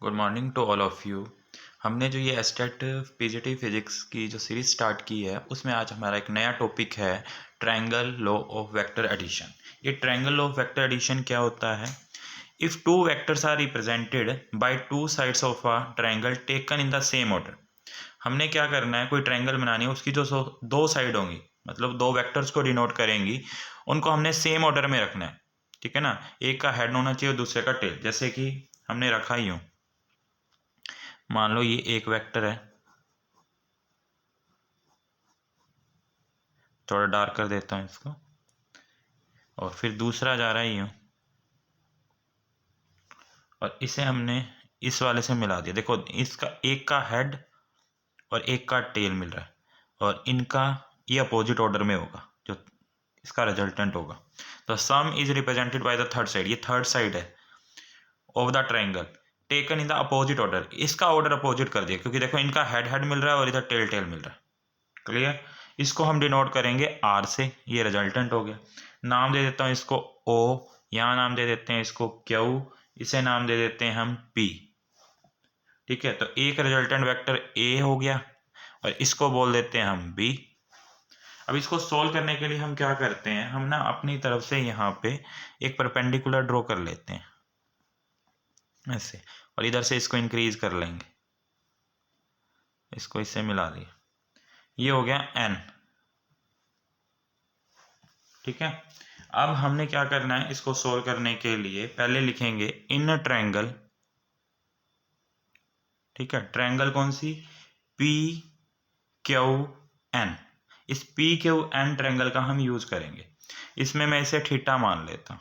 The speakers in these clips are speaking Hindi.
Good morning to all of you. हमने जो ये एस्टेट पीजीटी फिजिक्स की जो सीरीज़ स्टार्ट की है उसमें आज हमारा एक नया टॉपिक है triangle law of vector addition. ये triangle law of vector addition क्या होता है? If two vectors are represented by two sides of a triangle taken in the same order. हमने क्या करना है, कोई ट्रायंगल बनानी है, उसकी जो दो साइड होंगी, मतलब दो वेक्टर्स को डिनोट करेंगी, उनको हमने सेम ऑर्डर में रखना है। ठीक है ना? एक का हेड होना चाहिए और दूसरे का टेल। जैसे कि हमने रखा ही हूँ, मान लो ये एक वेक्टर है, थोड़ा डार्क कर देता हूँ इसको, और फिर दूसरा जा रहा है यूँ, और इसे हमने इस वाले से मिला दिया। देखो, इसका एक का हेड और एक का टेल मिल रहा है, और इनका ये अपोजिट ऑर्डर में होगा जो इसका रिजल्टेंट होगा। The some is represented by the third side. ये थर्ड साइड है of the triangle taken in the opposite order. इसका ऑर्डर अपोजिट कर दिया क्योंकि देखो इनका हेड हेड मिल रहा है और इधर टेल टेल मिल रहा है। क्लियर? इसको हम डिनोट करेंगे आर से। ये रिजल्टेंट हो गया। नाम दे देता हूँ इसको ओ, यहाँ नाम दे देते हैं इसको क्यू, इसे नाम दे देते हैं हम पी। ठीक है, तो एक रिजल्टेंट वेक्टर ए हो गया और इसको बोल देते हैं हम बी। अब इसको सोल्व करने के लिए हम क्या करते हैं, हम ना अपनी तरफ से यहाँ पे एक परपेंडिकुलर ड्रॉ कर लेते हैं ऐसे, और इधर से इसको इंक्रीज कर लेंगे, इसको इससे मिला दिया, ये हो गया एन। ठीक है, अब हमने क्या करना है, इसको सोल्व करने के लिए पहले लिखेंगे इन ट्रायंगल। ठीक है, ट्रायंगल कौन सी? P Q N. इस पी क्यू एन ट्रायंगल का हम यूज करेंगे। इसमें मैं इसे थीटा मान लेता हूं।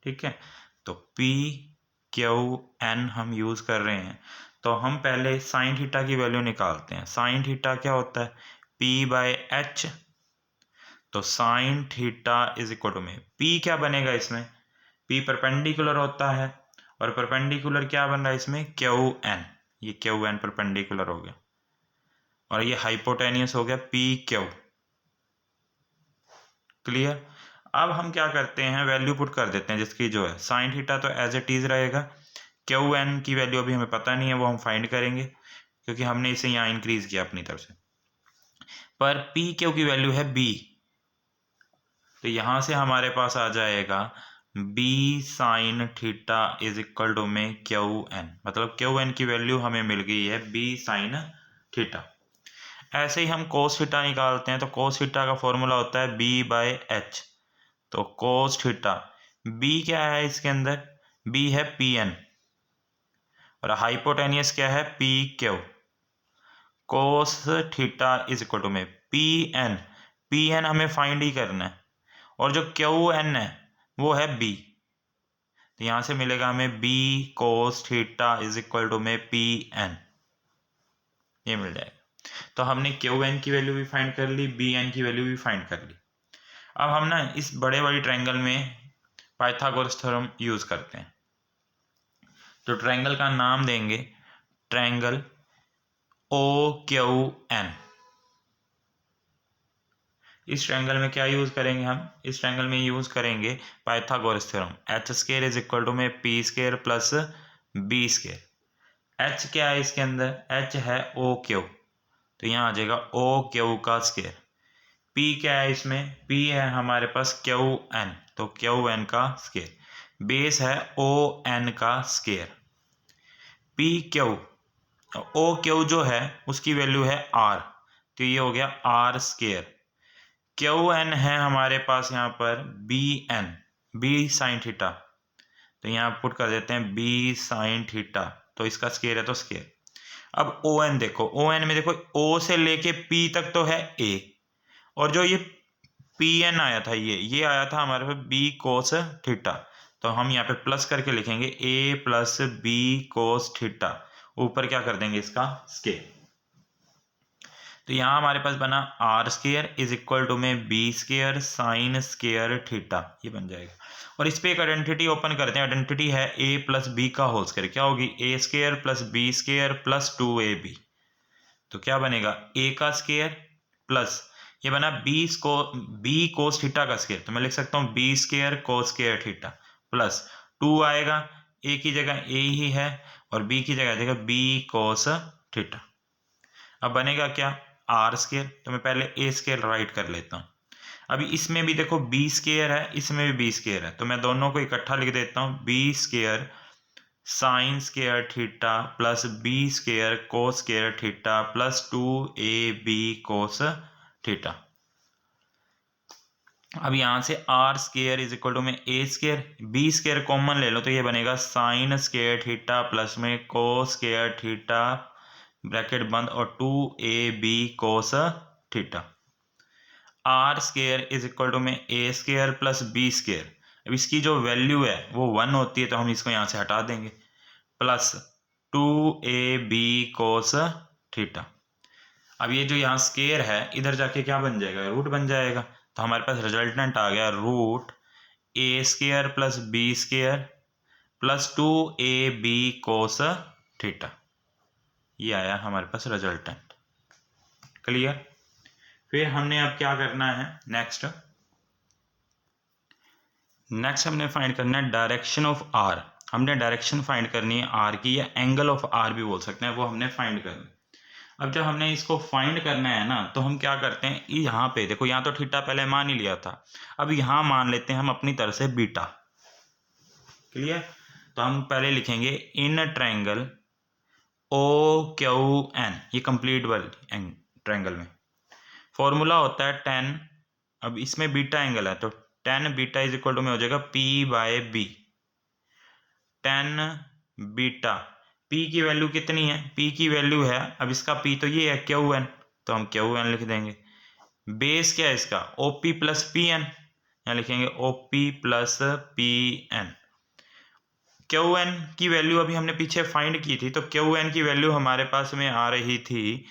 ठीक है, तो पी क्यू एन हम यूज कर रहे हैं, तो हम पहले साइन थीटा की वैल्यू निकालते हैं। साइन थीटा क्या होता है? P by H. तो sine theta is equal to में पी क्या बनेगा इसमें? पी परपेंडिकुलर होता है, और परपेंडिकुलर क्या बन रहा है इसमें? Q N. ये क्यू एन परपेंडिकुलर हो गया, और ये हाइपोटेनियस हो गया पी क्यू। क्लियर? अब हम क्या करते हैं, वैल्यू पुट कर देते हैं जिसकी जो है। साइन थीटा तो एज इट इज रहेगा, क्यू एन की वैल्यू अभी हमें पता नहीं है, वो हम फाइंड करेंगे क्योंकि हमने इसे यहाँ इंक्रीज किया अपनी तरफ से। पर पी क्यू की वैल्यू है बी, तो यहां से हमारे पास आ जाएगा B sine theta is equal to में क्यू एन। मतलब क्यू एन की वैल्यू हमें मिल गई है बी साइन थीटा। ऐसे ही हम कोस थीटा निकालते हैं, तो कोस थीटा का फॉर्मूला होता है बी बाय एच। तो कोस थीटा, बी क्या है इसके अंदर? बी है पी एन, और हाइपोटेनियस क्या है? P Q. Cos theta is equal to में पी एन। पी एन हमें फाइंड ही करना है, और जो क्यू एन है वो है बी। तो यहां से मिलेगा हमें B cos theta is equal to में पी एन, ये मिल जाएगा। तो हमने क्यू एन की वैल्यू भी फाइंड कर ली, बी एन की वैल्यू भी फाइंड कर ली। अब हम ना इस बड़े बड़ी ट्रायंगल में पाइथागोरस थ्योरम यूज करते हैं। तो ट्रायंगल का नाम देंगे ट्रायंगल ओ क्यू एन। इस ट्रायंगल में क्या यूज करेंगे हम? इस ट्रायंगल में यूज करेंगे Pythagoras theorem. H square is equal to में P square plus B square. H क्या है इसके अंदर? एच है ओ क्यू, तो यहाँ आ जाएगा ओ क्यू का स्क्वायर। पी क्या है इसमें? पी है हमारे पास क्यू एन, तो क्यू एन का स्क्वायर। बेस है ओ एन का square. P Q, O Q जो है उसकी वैल्यू है आर, तो ये हो गया आर स्क्वायर। क्यू एन है हमारे पास यहाँ पर B N, B sine theta, तो यहाँ पुट कर देते हैं बी साइन थीटा, तो इसका स्क्वायर है तो स्क्वायर। अब ओ एन देखो, ओ एन में देखो ओ से लेके पी तक तो है ए, और जो ये पी एन आया था ये आया था हमारे पास बी कोस थीटा, तो हम यहाँ पे प्लस करके लिखेंगे ए प्लस बी कोस थीटा, ऊपर क्या कर देंगे इसका स्क्वायर। तो यहाँ हमारे पास बना R square is equal to में B square sine square theta, ये बन जाएगा। और इस पे एक आइडेंटिटी ओपन करते हैं। आइडेंटिटी है ए प्लस बी का होल स्क्वायर, क्या होगी? A square plus B square plus 2ab। तो क्या बनेगा? ए का स्क्वायर प्लस ये बना बी कोस थीटा का स्क्वायर, तो मैं लिख सकता हूँ B square cos square theta plus 2 आएगा ए की जगह ए ही है और बी की जगह जगह बी कोस थीटा। अब बनेगा क्या, आर स्केयर। तो मैं पहले ए स्केयर राइट कर लेता हूँ। अभी इसमें भी देखो बी स्केयर है, इसमें भी बी स्केयर है, तो मैं दोनों को इकट्ठा लिख देता हूँ। B square sine square theta plus B square cos square theta plus 2ab cos theta. अब यहाँ से R square is equal to में A square, B square common ले लो तो ये बनेगा साइन स्केयर थीटा प्लस में कोस स्केयर थीटा ब्रैकेट बंद और 2ab cos theta. R square is equal to में A square plus B square. अब इसकी जो वैल्यू है वो 1 होती है तो हम इसको यहाँ से हटा देंगे, प्लस 2ab कोस थीटा। अब ये जो यहाँ स्केयर है इधर जाके क्या बन जाएगा, रूट बन जाएगा। तो हमारे पास रिजल्टेंट आ गया root A square plus B square plus 2ab cos theta. ये आया हमारे पास रिजल्टेंट। क्लियर। फिर हमने अब क्या करना है, नेक्स्ट हमने फाइंड करना है डायरेक्शन ऑफ आर। हमने डायरेक्शन फाइंड करनी है आर की, या एंगल ऑफ आर भी बोल सकते हैं, वो हमने फाइंड करना है। अब जब हमने इसको फाइंड करना है ना तो हम क्या करते हैं, यहाँ पे देखो, यहाँ तो थीटा पहले मान ही लिया था, अब यहाँ मान लेते हैं हम अपनी तरफ से बीटा। क्लियर। तो हम पहले लिखेंगे in triangle O Q N, ये कंप्लीट वाले ट्रायंगल में फॉर्मूला होता है tan। अब इसमें बीटा एंगल है तो tan beta is equal to में हो जाएगा p/b। tan बीटा, p की वैल्यू कितनी है, p की वैल्यू है, अब इसका p तो ये है QN, तो हम QN लिख देंगे। बेस क्या है इसका, OP प्लस PN, यहाँ लिखेंगे OP प्लस PN। QN की वैल्यू अभी हमने पीछे फाइंड की थी, तो QN की वैल्यू हमारे पास में आ रही थी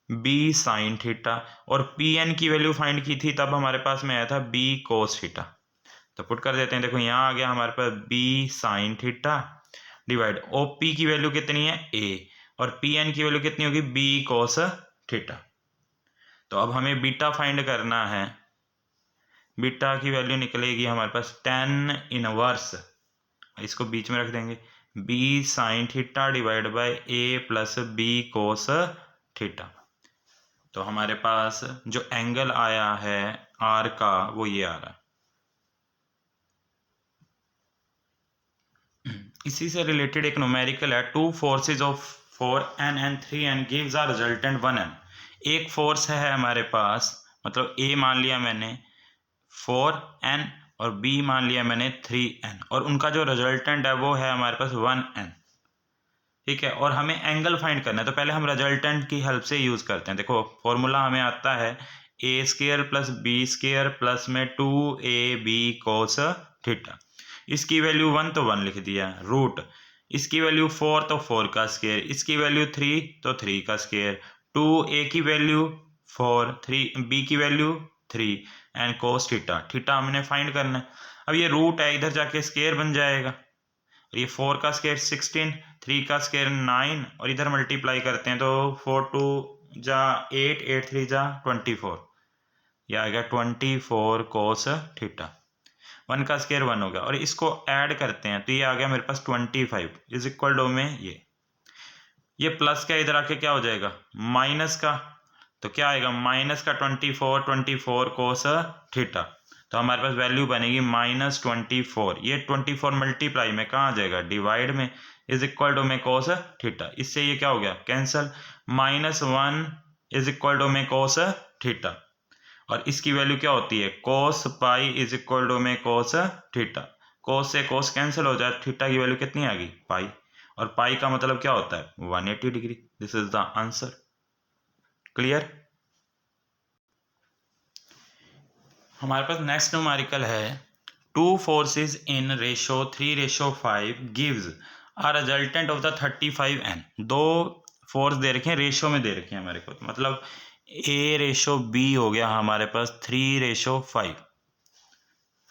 b साइन थीटा, और PN की वैल्यू फाइंड की थी तब हमारे पास में आया था b कोस थीटा। तो पुट कर देते हैं, देखो यहाँ आ गया हमारे पास b sine theta divide OP की वैल्यू कितनी है a, और PN की वैल्यू कितनी होगी b कोस थीटा। तो अब हमें बीटा फाइंड करना है, बीटा की वैल्यू निकलेगी हमारे पास tan इनवर्स, इसको बीच में रख देंगे, b sine theta divide by a plus b cos theta. तो हमारे पास जो एंगल आया है आर का वो ये आ रहा है। इसी से रिलेटेड एक न्यूमेरिकल है, 2 forces of 4n and 3n gives a resultant 1n। एक फोर्स है हमारे पास, मतलब a मान लिया मैंने 4n और b मान लिया मैंने 3n, और उनका जो रिजल्टेंट है वो है हमारे पास 1n। ठीक है, और हमें एंगल फाइंड करना है तो पहले हम रिजल्टेंट की हेल्प से यूज करते हैं। देखो फॉर्मूला हमें आता है A square plus B square plus में 2ab कोस थीटा। इसकी वैल्यू 1 तो 1 लिख दिया, रूट इसकी वैल्यू 4 तो 4 का स्केयर, इसकी वैल्यू 3 तो 3 का स्केयर, 2a की वैल्यू 4, 3b की value 3 and cos theta. Theta हमने फाइंड करना है। अब ये रूट है, इधर जाके स्केयर बन जाएगा, ये 4 का स्केयर 16, 3 का स्केयर 9, और इधर मल्टीप्लाई करते हैं तो 4 2 जा 8, 8 3 जा 24, यह आ गया 24 कोस थीटा। 1 का स्केयर 1 हो गया, और इसको ऐड करते हैं तो ये आ गया मेरे पास 25 इज इक्वल टू में ये प्लस का इधर आके क्या हो जाएगा माइनस का, तो क्या आएगा माइनस का 24 कोस थीटा। तो हमारे पास वैल्यू बनेगी -24, ये 24 मल्टीप्लाई में कहाँ आ जाएगा डिवाइड में, इज इक्वल टू में कोस थीटा। इससे ये क्या हो गया कैंसल, -1 इज इक्वल टू में कोस थीटा, और इसकी वैल्यू क्या होती है कोस पाई इज इक्वल टू में कोस थीटा। कोस से कोस कैंसिल हो जाए, थीटा की वैल्यू कितनी आ गई पाई, और पाई का मतलब क्या होता है 180 degree. This is the answer. Clear. हमारे पास नेक्स्ट न्यूमेरिकल है 2 forces in ratio 3:5 gives a resultant of the 35n। दो फोर्स दे रखे हैं, रेशो में दे रखे हैं हमारे को, मतलब A/B हो गया हमारे पास 3:5।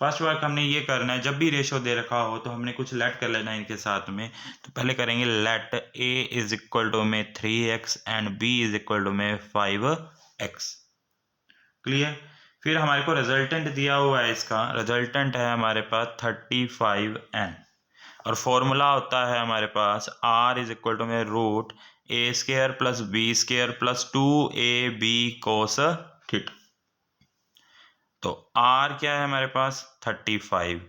फर्स्ट वर्क हमने ये करना है, जब भी रेशो दे रखा हो तो हमने कुछ लेट कर लेना है इनके साथ में। तो पहले करेंगे let A is equal to में 3x and B is equal to में 5x। क्लियर। फिर हमारे को रिजल्टेंट दिया हुआ है, इसका रिजल्टेंट है हमारे पास 35n। और फॉर्मूला होता है हमारे पास r इज इक्वल टू में root A square plus B square plus 2ab cos theta. तो r क्या है हमारे पास 35,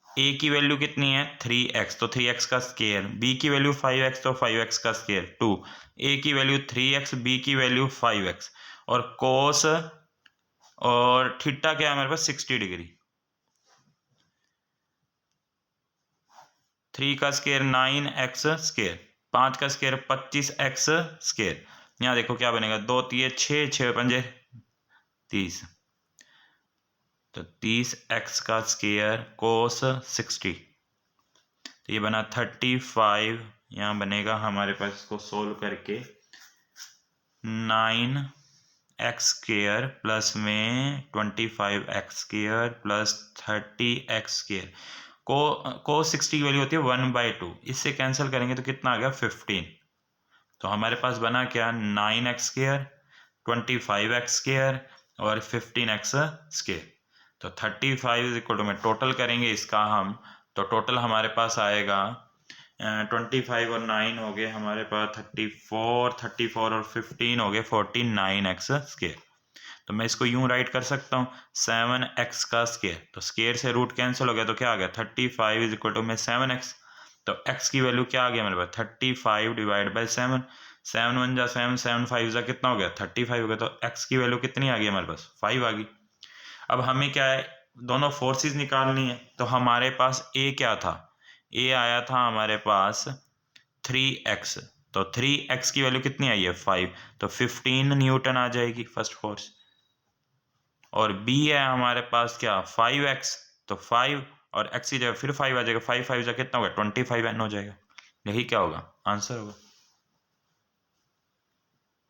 a की वैल्यू कितनी है 3x तो 3x का स्केयर, b की वैल्यू 5x तो 5x का स्केयर 2, a की वैल्यू 3x b की वैल्यू 5x और कोस और थीटा क्या है हमारे पास 60 डिग्री। 3 का स्केयर 9x स्केयर, 5 का स्केयर 25x स्केयर। यहाँ देखो क्या बनेगा 2 3 6 6 पंजे 30, तो 30x का स्केयर कोस 60, तो ये बना 35। यहाँ बनेगा हमारे पास इसको सोल्व करके 9x स्केयर प्लस में 25x square plus 30x square को 60 की वैल्यू होती है 1/2, इससे कैंसिल करेंगे तो कितना आ गया 15। तो हमारे पास बना क्या 9x स्केयर 25x स्केयर और 15x स्केयर। तो 35 इज इक्वल टू में टोटल करेंगे इसका हम, तो टोटल हमारे पास आएगा 25 और 9 हो गए हमारे पास 34 और 15 हो गए 49x स्केयर। तो मैं इसको यूं राइट कर सकता हूँ 7x का स्केयर, तो स्केयर से रूट कैंसिल हो गया तो क्या आ गया 35 इज इक्वल टू में 7x। तो x की वैल्यू क्या आ गया हमारे पास 35 डिवाइड बाई 7, 7 1 जा 7, 7 5 जा कितना हो गया 35 हो गया। तो x की वैल्यू कितनी आ गई हमारे पास 5 आ गई। अब हमें क्या है दोनों फोर्सेस निकालनी है, तो हमारे पास a क्या था, a आया था हमारे पास 3x, तो 3x की वैल्यू कितनी आई है 5, तो 15 न्यूटन आ जाएगी फर्स्ट फोर्स। और b है हमारे पास क्या 5x, तो 5 और x की जगह फिर 5 आ जाएगा, 5 5 जा कितना होगा 25 n हो जाएगा। यही क्या होगा आंसर होगा।